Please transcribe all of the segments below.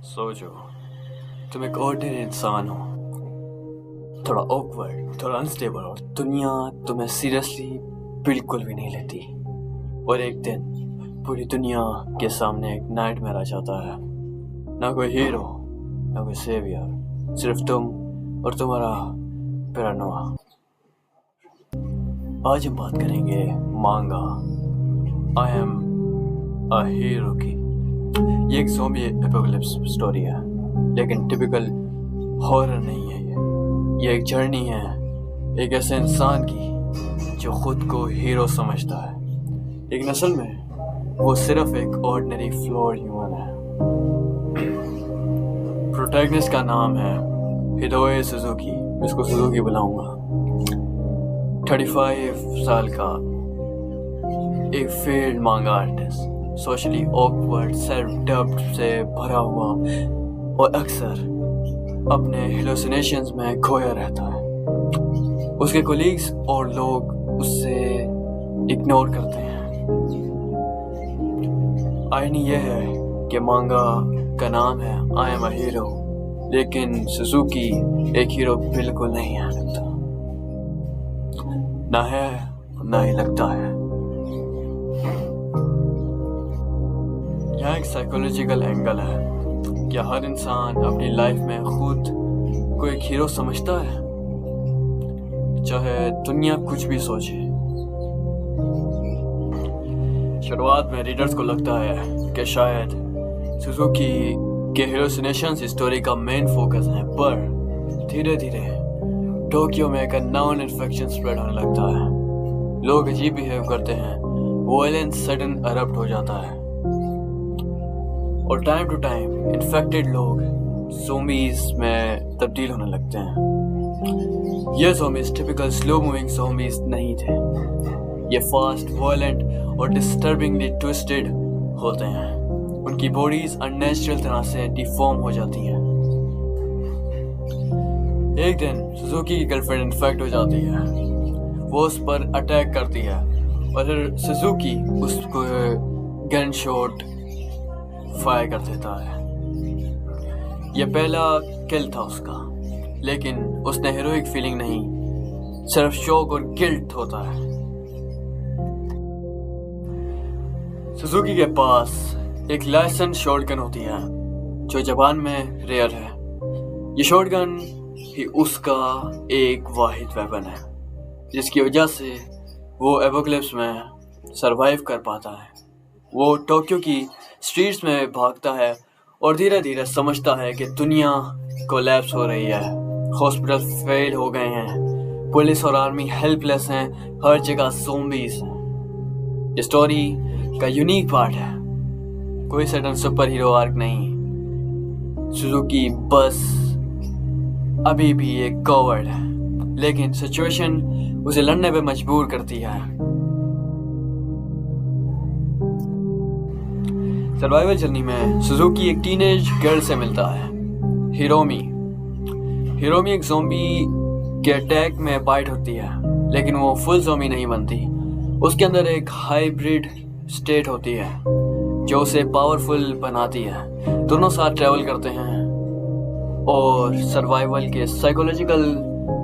सोचो, तुम एक ऑर्डिनरी इंसान हो, थोड़ा ऑकवर्ड, थोड़ा अनस्टेबल, और दुनिया तुम्हें सीरियसली बिल्कुल भी नहीं लेती। और एक दिन पूरी दुनिया के सामने एक नाइटमेयर आ जाता है। ना कोई हीरो, ना कोई सेवियर, सिर्फ तुम और तुम्हारा पैरानोआ। आज हम बात करेंगे मांगा आई एम अ हीरो की। ये एक ज़ॉम्बी एपोकलिप्स स्टोरी है, लेकिन टिपिकल हॉरर नहीं है। ये एक जर्नी है एक ऐसे इंसान की जो खुद को हीरो समझता है, लेकिन असल में वो सिर्फ एक ऑर्डिनरी फ्लॉड ह्यूमन है। प्रोटैगनिस्ट का नाम है हिदेयो सुजुकी, इसको सुजुकी बुलाऊंगा। 35 साल का एक फेल्ड मांगा artist, socially awkward, self dubbed से भरा हुआ और अक्सर अपने हेलुसिनेशंस में खोया रहता है। उसके कोलीग्स और लोग उससे इग्नोर करते हैं। आईनी यह है कि मांगा का नाम है आई एम अ हीरो, लेकिन सुजुकी एक हीरो बिल्कुल नहीं है लगता, ना है ना ही लगता है। यहाँ एक साइकोलॉजिकल एंगल है। क्या हर इंसान अपनी लाइफ में खुद को एक हीरो समझता है, चाहे दुनिया कुछ भी सोचे? शुरुआत में रीडर्स को लगता है कि शायद सुजुकी के हेलुसिनेशंस स्टोरी का मेन फोकस है, पर धीरे धीरे टोक्यो में एक अननोन इन्फेक्शन स्प्रेड होने लगता है। लोग अजीब बिहेव करते हैं, वायलेंस सडन एरप्ट हो जाता है, और टाइम टू टाइम इन्फेक्टेड लोग ज़ॉम्बीज में तब्दील होने लगते हैं। ये zombies typical slow moving zombies नहीं थे। ये फास्ट, वायलेंट और डिस्टर्बिंगली ट्विस्टेड होते हैं। उनकी बॉडीज अननेचुरल तरह से डिफॉर्म हो जाती हैं। एक दिन सुजुकी की गर्लफ्रेंड इन्फेक्ट हो जाती है। वो उस पर अटैक करती है और फिर सुजुकी उसको गन शॉट फायर कर देता है। यह पहला किल था उसका, लेकिन उसने हीरोइक फीलिंग नहीं, सिर्फ शॉक और गिल्ट होता है। सुजुकी के पास एक लाइसेंस शॉटगन होती है, जो जापान में रेयर है। ये शॉटगन ही उसका एक वाहिद वेपन है, जिसकी वजह से वो एपोकलिप्स में सरवाइव कर पाता है। वो टोक्यो की स्ट्रीट्स में भागता है और धीरे धीरे समझता है कि दुनिया कोलैप्स हो रही है। हॉस्पिटल फेल हो गए हैं, पुलिस और आर्मी हेल्पलेस हैं, हर जगह ज़ॉम्बीज हैं। ये स्टोरी का यूनिक पार्ट है, कोई सडन सुपर हीरो आर्क नहीं। सुजुकी बस अभी भी एक कवर्ड है, लेकिन सिचुएशन उसे लड़ने पे मजबूर करती है। सर्वाइवल जर्नी में सुजुकी एक टीनेज गर्ल से मिलता है, हिरोमी। हिरोमी एक ज़ॉम्बी के अटैक में बाइट होती है, लेकिन वो फुल ज़ॉम्बी नहीं बनती। उसके अंदर एक हाइब्रिड स्टेट होती है जो उसे पावरफुल बनाती है। दोनों साथ ट्रैवल करते हैं और सर्वाइवल के साइकोलॉजिकल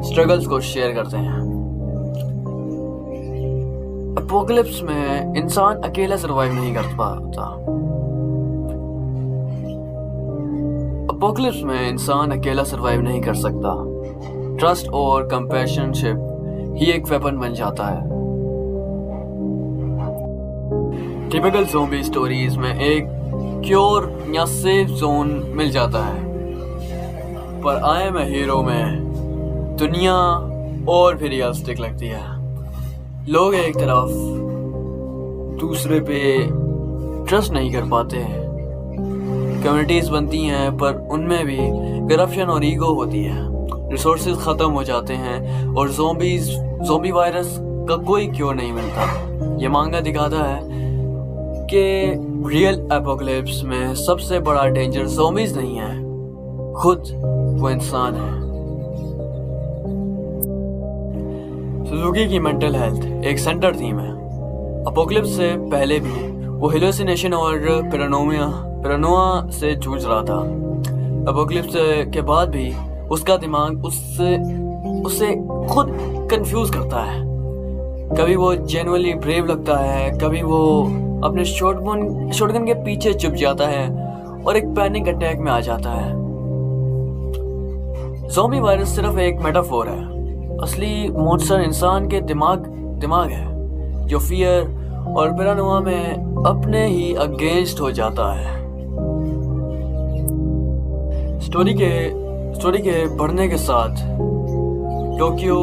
स्ट्रगल्स को शेयर करते हैं। एपोकलिप्स में इंसान अकेला सर्वाइव नहीं कर पाता। एपोकलिप्स में इंसान अकेला सरवाइव नहीं कर सकता। ट्रस्ट और कंपैशनशिप ही एक वेपन बन जाता है। टिपिकल ज़ॉम्बी स्टोरीज में एक क्योर या सेफ जोन मिल जाता है, पर आई एम अ हीरो में दुनिया और भी रियलिस्टिक लगती है। लोग एक तरफ दूसरे पे ट्रस्ट नहीं कर पाते हैं। कम्युनिटीज बनती हैं, पर उनमें भी करप्शन और ईगो होती है। रिसोर्सेज ख़त्म हो जाते हैं और ज़ॉम्बी वायरस का कोई क्योर नहीं मिलता। ये मांगा दिखाता है कि रियल एपोकलिप्स में सबसे बड़ा डेंजर ज़ॉम्बीज नहीं है, खुद वो इंसान है। सुजुकी की मेंटल हेल्थ एक सेंटर थीम है। एपोकलिप्स से पहले भी वो हेलुसिनेशन और पैरानोमिया पैरानोआ से जूझ रहा था। एपोकलिप्स के बाद भी उसका दिमाग उसे खुद कंफ्यूज करता है। कभी वो जेन्युइनली ब्रेव लगता है, कभी वो अपने शॉटगन के पीछे छुप जाता है और एक पैनिक अटैक में आ जाता है। ज़ॉम्बी वायरस सिर्फ एक मेटाफोर है। असली मॉन्स्टर इंसान के दिमाग है जो फियर और पैरानोआ में अपने ही अगेंस्ट हो जाता है। स्टोरी के बढ़ने के साथ टोक्यो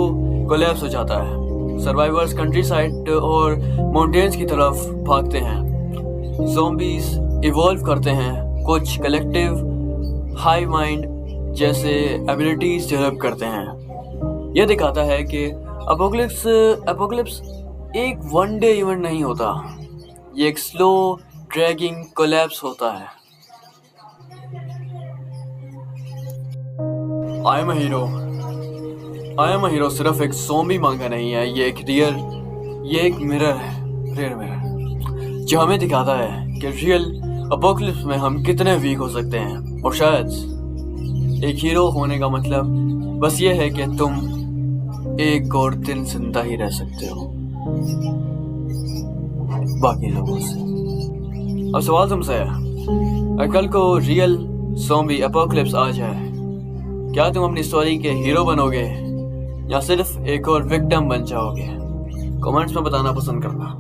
कोलैप्स हो जाता है। सर्वाइवर्स कंट्री साइड और माउंटेन्स की तरफ भागते हैं। ज़ॉम्बीज इवॉल्व करते हैं, कुछ कलेक्टिव हाई माइंड जैसे एबिलिटीज डेवलप करते हैं। यह दिखाता है कि एपोकलिप्स एक वन डे इवेंट नहीं होता, ये एक स्लो ड्रैगिंग कोलैप्स होता है। आई एम अ हीरो सिर्फ एक ज़ॉम्बी मांगा नहीं है, ये एक मिरर है, रियर मिरर, जो हमें दिखाता है कि रियल एपोकलिप्स में हम कितने वीक हो सकते हैं। और शायद एक हीरो होने का मतलब बस ये है कि तुम एक और दिन जिंदा ही रह सकते हो बाकी लोगों से। अब सवाल तुमसे है, अगर कल को रियल ज़ॉम्बी एपोकलिप्स आ जाए, क्या तुम अपनी स्टोरी के हीरो बनोगे या सिर्फ एक और विक्टिम बन जाओगे? कमेंट्स में बताना पसंद करना।